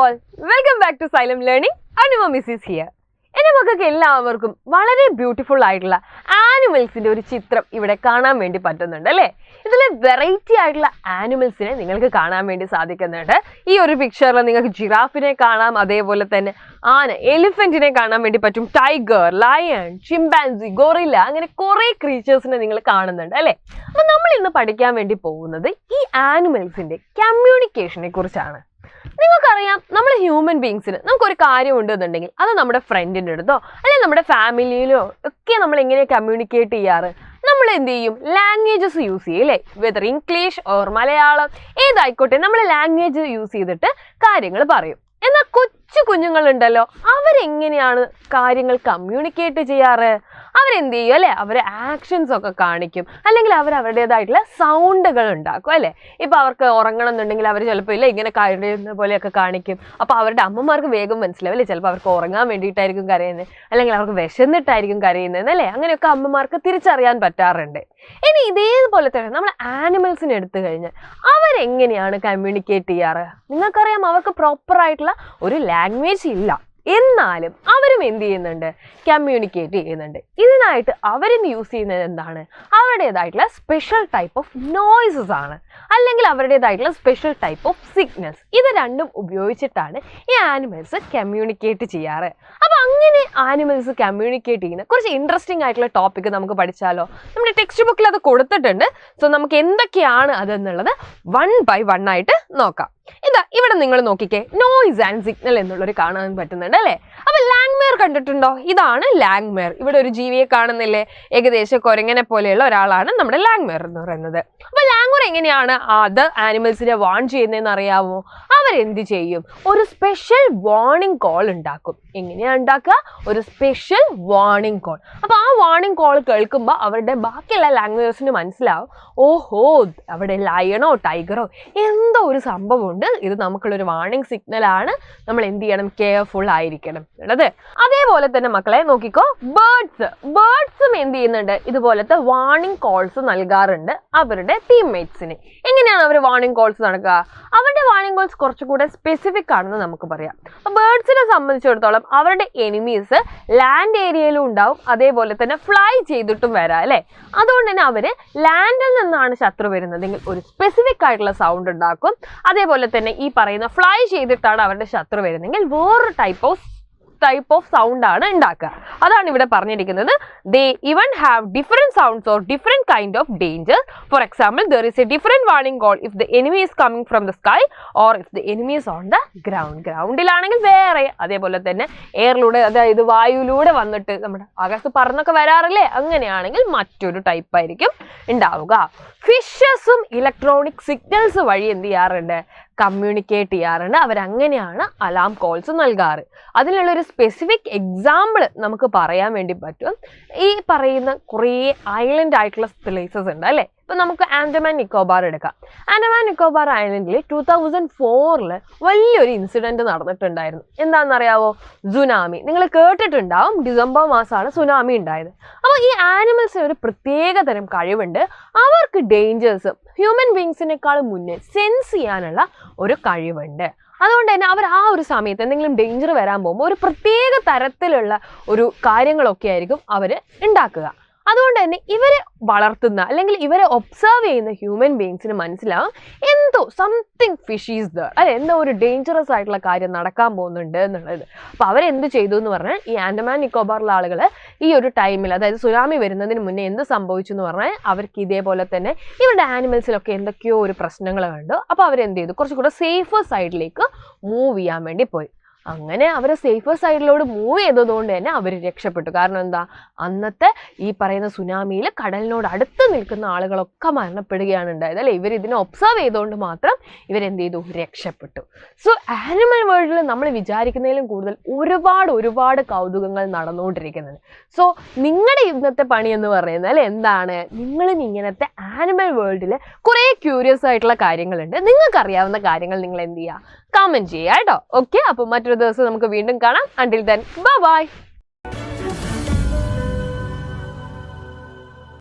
all, welcome back to Xylem Learning. Anuma Miss is here. എൻ്റെ മക്കൾക്ക് എല്ലാവർക്കും വളരെ ബ്യൂട്ടിഫുൾ ആയിട്ടുള്ള ആനിമൽസിൻ്റെ ഒരു ചിത്രം ഇവിടെ കാണാൻ വേണ്ടി പറ്റുന്നുണ്ട് അല്ലേ? ഇതിൽ വെറൈറ്റി ആയിട്ടുള്ള ആനിമൽസിനെ നിങ്ങൾക്ക് കാണാൻ വേണ്ടി സാധിക്കുന്നുണ്ട്. ഈ ഒരു പിക്ചറിൽ നിങ്ങൾക്ക് ജിറാഫിനെ കാണാം, അതേപോലെ തന്നെ ആന, എലിഫൻറ്റിനെ കാണാൻ വേണ്ടി പറ്റും, ടൈഗർ, ലയൺ, ചിമ്പാൻസി, ഗൊറില്ല, അങ്ങനെ കുറേ ക്രീച്ചേഴ്സിനെ നിങ്ങൾ കാണുന്നുണ്ട് അല്ലേ? അപ്പം നമ്മൾ ഇന്ന് പഠിക്കാൻ വേണ്ടി പോകുന്നത് ഈ ആനിമൽസിൻ്റെ കമ്മ്യൂണിക്കേഷനെ കുറിച്ചാണ്. നിങ്ങൾക്കറിയാം, നമ്മൾ ഹ്യൂമൻ ബീങ്സിന് നമുക്കൊരു കാര്യം ഉണ്ടെന്നുണ്ടെങ്കിൽ അത് നമ്മുടെ ഫ്രണ്ടിൻ്റെ അടുത്തോ അല്ലെങ്കിൽ നമ്മുടെ ഫാമിലിയിലോ ഒക്കെ നമ്മൾ എങ്ങനെ കമ്മ്യൂണിക്കേറ്റ് ചെയ്യാറ്? നമ്മൾ എന്ത് ചെയ്യും? ലാംഗ്വേജസ് യൂസ് ചെയ്യും അല്ലേ? വെദർ ഇംഗ്ലീഷ് ഓർ മലയാളം ഏതായിക്കോട്ടെ, നമ്മൾ ലാംഗ്വേജ് യൂസ് ചെയ്തിട്ട് കാര്യങ്ങൾ പറയും. എന്നാൽ കൊച്ചു കുഞ്ഞുങ്ങളുണ്ടല്ലോ, അവരെങ്ങനെയാണ് കാര്യങ്ങൾ കമ്മ്യൂണിക്കേറ്റ് ചെയ്യാറ്? അവരെന്ത് ചെയ്യും അല്ലേ? അവർ ആക്ഷൻസ് ഒക്കെ കാണിക്കും, അല്ലെങ്കിൽ അവരുടേതായിട്ടുള്ള സൗണ്ടുകൾ ഉണ്ടാക്കും അല്ലേ? ഇപ്പം അവർക്ക് ഉറങ്ങണം എന്നുണ്ടെങ്കിൽ അവർ ചിലപ്പോൾ ഇല്ല ഇങ്ങനെ കരയുന്ന പോലെയൊക്കെ കാണിക്കും. അപ്പോൾ അവരുടെ അമ്മമാർക്ക് വേഗം മനസ്സിലാവും അല്ലേ? ചിലപ്പോൾ അവർക്ക് ഉറങ്ങാൻ വേണ്ടിയിട്ടായിരിക്കും കരയുന്നത്, അല്ലെങ്കിൽ അവർക്ക് വിശന്നിട്ടായിരിക്കും കരയുന്നത് അല്ലേ? അങ്ങനെയൊക്കെ അമ്മമാർക്ക് തിരിച്ചറിയാൻ പറ്റാറുണ്ട്. ഇനി ഇതേപോലെ തന്നെ നമ്മൾ ആനിമൽസിനെ എടുത്തു കഴിഞ്ഞാൽ അവരെങ്ങനെയാണ് കമ്മ്യൂണിക്കേറ്റ് ചെയ്യാറ്? നിങ്ങൾക്കറിയാം, അവർക്ക് പ്രോപ്പറായിട്ടുള്ള ഒരു ലാംഗ്വേജ് ഇല്ല, എന്നാലും അവരും എന്ത് ചെയ്യുന്നുണ്ട്? കമ്മ്യൂണിക്കേറ്റ് ചെയ്യുന്നുണ്ട്. ഇതിനായിട്ട് അവരിന്ന് യൂസ് ചെയ്യുന്നത് എന്താണ്? അവരുടേതായിട്ടുള്ള സ്പെഷ്യൽ ടൈപ്പ് ഓഫ് നോയ്സസ് ആണ്, അല്ലെങ്കിൽ അവരുടേതായിട്ടുള്ള സ്പെഷ്യൽ ടൈപ്പ് ഓഫ് സിഗ്നൽസ്. ഇത് രണ്ടും ഉപയോഗിച്ചിട്ടാണ് ഈ ആനിമൽസ് കമ്മ്യൂണിക്കേറ്റ് ചെയ്യാറ്. അപ്പോൾ അങ്ങനെ ആനിമൽസ് കമ്മ്യൂണിക്കേറ്റ് ചെയ്യുന്ന കുറച്ച് ഇൻട്രസ്റ്റിംഗ് ആയിട്ടുള്ള ടോപ്പിക്ക് നമുക്ക് പഠിച്ചാലോ? നമ്മുടെ ടെക്സ്റ്റ് ബുക്കിൽ അത് കൊടുത്തിട്ടുണ്ട്. സോ നമുക്ക് എന്തൊക്കെയാണ് അതെന്നുള്ളത് 1 by 1 ആയിട്ട് നോക്കാം. ഇവിടെ നിങ്ങൾ നോക്കിക്കേ, നോയ്സ് ആൻഡ് സിഗ്നൽ എന്നുള്ളൊരു കാണാൻ പറ്റുന്നുണ്ട് അല്ലേ? അപ്പൊ ലാംഗ്വേർ കണ്ടിട്ടുണ്ടോ? ഇതാണ് ലാംഗ്വേർ. ഇവിടെ ഒരു ജീവിയെ കാണുന്നില്ലേ? ഏകദേശം കുരങ്ങനെ പോലെയുള്ള ഒരാളാണ് നമ്മുടെ ലാംഗ്വേർ എന്ന് പറയുന്നത്. അപ്പൊ ലാംഗ്വേർ എങ്ങനെയാണ് അത് ആനിമൽസിനെ വാൺ ചെയ്യുന്നതെന്ന് അറിയാമോ? അവരെന്ത് ചെയ്യും? ഒരു സ്പെഷ്യൽ വാർണിംഗ് കോൾ ഉണ്ടാക്കും. എങ്ങനെയാണ് ഉണ്ടാക്കുക? ഒരു സ്പെഷ്യൽ വാർണിംഗ് കോൾ. അപ്പൊ ആ വാർണിംഗ് കോൾ കേൾക്കുമ്പോൾ അവരുടെ ബാക്കിയുള്ള ലാംഗ്വേഴ്സിന് മനസ്സിലാവും, ഓഹോ അവിടെ ലയണോ ടൈഗറോ എന്തോ ഒരു സംഭവം ഉണ്ട്, ഇത് നമുക്കുള്ളൊരു വാർണിംഗ് സിഗ്നൽ ആണ്, നമ്മൾ എന്ത് ചെയ്യണം? കെയർഫുൾ ആയിരിക്കണം എന്നുള്ളത്. അതേപോലെ തന്നെ മക്കളെ നോക്കിക്കോ, ബേർഡ്സും എന്ത് ചെയ്യുന്നുണ്ട്? ഇതുപോലത്തെ വാർണിംഗ് കോൾസ് നൽകാറുണ്ട് അവരുടെ ടീംമേറ്റ്സിന്. എങ്ങനെയാണ് അവർ വാർണിംഗ് കോൾസ് നടക്കുക? അവരുടെ വാർണിംഗ് കോൾസ് കുറച്ചുകൂടെ സ്പെസിഫിക് ആണെന്ന് നമുക്ക് പറയാം. അപ്പോൾ ബേർഡ്സിനെ സംബന്ധിച്ചിടത്തോളം അവരുടെ എനിമീസ് ലാൻഡ് ഏരിയയിലും ഉണ്ടാവും, അതേപോലെ തന്നെ ഫ്ലൈ ചെയ്തിട്ടും വരാം അല്ലേ? അതുകൊണ്ട് തന്നെ അവർ ലാൻഡിൽ നിന്നാണ് ശത്രു വരുന്നതെങ്കിൽ ഒരു സ്പെസിഫിക് ആയിട്ടുള്ള സൗണ്ട് ഉണ്ടാക്കും. അതേപോലെ തന്നെ ഈ പറയുന്ന ഫ്ലൈ ചെയ്തിട്ടാണ് അവരുടെ ശത്രു വരുന്നതെങ്കിൽ വേറൊരു ടൈപ്പ് ഓഫ് സൗണ്ട് ആണ് ഉണ്ടാക്കുക. അതാണ് ഇവിടെ പറഞ്ഞിരിക്കുന്നത്. They even have different sounds or different kind of danger. For example, there is a different warning call if the enemy is coming from the sky or if the enemy is on the ground. ഗ്രൗണ്ടിലാണെങ്കിൽ വേറെ, അതേപോലെ തന്നെ എയറിലൂടെ, അതായത് വായുവിലൂടെ വന്നിട്ട് നമ്മുടെ ആകാശത്ത് പറന്നൊക്കെ വരാറില്ലേ? അങ്ങനെയാണെങ്കിൽ മറ്റൊരു type ആയിരിക്കും ഉണ്ടാവുക. ഫിഷസും ഇലക്ട്രോണിക് സിഗ്നൽസ് വഴി എന്ത് ചെയ്യാറുണ്ട്? കമ്മ്യൂണിക്കേറ്റ് ചെയ്യാറുണ്ട്. അവരങ്ങനെയാണ് അലാം കോൾസ് നൽകാറ്. അതിനുള്ളൊരു സ്പെസിഫിക് എക്സാമ്പിൾ നമുക്ക് പറയാൻ വേണ്ടി പറ്റും. ഈ പറയുന്ന കുറേ ഐലൻഡ് ആയിട്ടുള്ള പ്ലേസസ് ഉണ്ട് അല്ലേ? ഇപ്പം നമുക്ക് ആൻഡമാൻ നിക്കോബാർ എടുക്കാം. ആൻഡമാൻ നിക്കോബാർ ഐലൻഡിൽ 2004 വലിയൊരു ഇൻസിഡൻറ്റ് നടന്നിട്ടുണ്ടായിരുന്നു. എന്താണെന്നറിയാവോ? സുനാമി. നിങ്ങൾ കേട്ടിട്ടുണ്ടാവും, ഡിസംബർ മാസമാണ് സുനാമി ഉണ്ടായത്. അപ്പോൾ ഈ ആനിമൽസിന് ഒരു പ്രത്യേക തരം കഴിവുണ്ട്. അവർക്ക് ഡേഞ്ചേഴ്സ് ഹ്യൂമൻ ബീങ്സിനേക്കാളും മുന്നേ സെൻസ് ചെയ്യാനുള്ള ഒരു കഴിവുണ്ട്. അതുകൊണ്ട് തന്നെ അവർ ആ ഒരു സമയത്ത് എന്തെങ്കിലും ഡേഞ്ചർ വരാൻ പോകുമ്പോൾ ഒരു പ്രത്യേക തരത്തിലുള്ള ഒരു കാര്യങ്ങളൊക്കെ ആയിരിക്കും അവർ ഉണ്ടാക്കുക. അതുകൊണ്ട് തന്നെ ഇവരെ വളർത്തുന്ന അല്ലെങ്കിൽ ഇവരെ ഒബ്സർവ് ചെയ്യുന്ന ഹ്യൂമൻ ബീങ്സിന് മനസ്സിലാവും എന്തോ സംതിങ് ഫിഷ് ഈസ് ദർ അല്ലെ, എന്തോ ഒരു ഡേഞ്ചറസ് ആയിട്ടുള്ള കാര്യം നടക്കാൻ പോകുന്നുണ്ട് എന്നുള്ളത്. അപ്പോൾ അവരെന്ത് ചെയ്തു എന്ന് പറഞ്ഞാൽ, ഈ ആൻഡമാൻ നിക്കോബാറിലെ ആളുകൾ ഈ ഒരു ടൈമിൽ, അതായത് സുനാമി വരുന്നതിന് മുന്നേ എന്ത് സംഭവിച്ചു എന്ന് പറഞ്ഞാൽ, അവർക്ക് ഇതേപോലെ തന്നെ ഇവരുടെ ആനിമൽസിലൊക്കെ എന്തൊക്കെയോ ഒരു പ്രശ്നങ്ങൾ കണ്ടു. അപ്പോൾ അവരെന്ത് ചെയ്തു? കുറച്ചുകൂടെ സേഫർ സൈഡിലേക്ക് മൂവ് ചെയ്യാൻ വേണ്ടി പോയി. അങ്ങനെ അവർ സേഫർ സൈഡിലോട്ട് മൂവ് ചെയ്തതുകൊണ്ട് തന്നെ അവർ രക്ഷപ്പെട്ടു. കാരണം എന്താ? അന്നത്തെ ഈ പറയുന്ന സുനാമിയിൽ കടലിനോട് അടുത്ത് നിൽക്കുന്ന ആളുകളൊക്കെ മരണപ്പെടുകയാണ് ഉണ്ടായത് അല്ലേ? ഇവരിതിനെ ഒബ്സർവ് ചെയ്തുകൊണ്ട് മാത്രം ഇവരെന്ത് ചെയ്തു? രക്ഷപ്പെട്ടു. സോ ആനിമൽ വേൾഡിൽ നമ്മൾ വിചാരിക്കുന്നതിലും കൂടുതൽ ഒരുപാട് കൗതുകങ്ങൾ നടന്നുകൊണ്ടിരിക്കുന്നത്. സോ നിങ്ങളുടെ ഇന്നത്തെ പണി എന്ന് പറയുന്നത് അല്ലെ എന്താണ്? നിങ്ങളും ഇങ്ങനത്തെ ആനിമൽ വേൾഡിൽ കുറേ ക്യൂരിയസ് ആയിട്ടുള്ള കാര്യങ്ങളുണ്ട്. നിങ്ങൾക്കറിയാവുന്ന കാര്യങ്ങൾ നിങ്ങൾ എന്ത് ചെയ്യുക? കമൻറ്റ് ചെയ്യുക കേട്ടോ. ഓക്കെ, അപ്പോൾ മറ്റൊരു ദിവസം നമുക്ക് വീണ്ടും കാണാം. Until then, bye bye.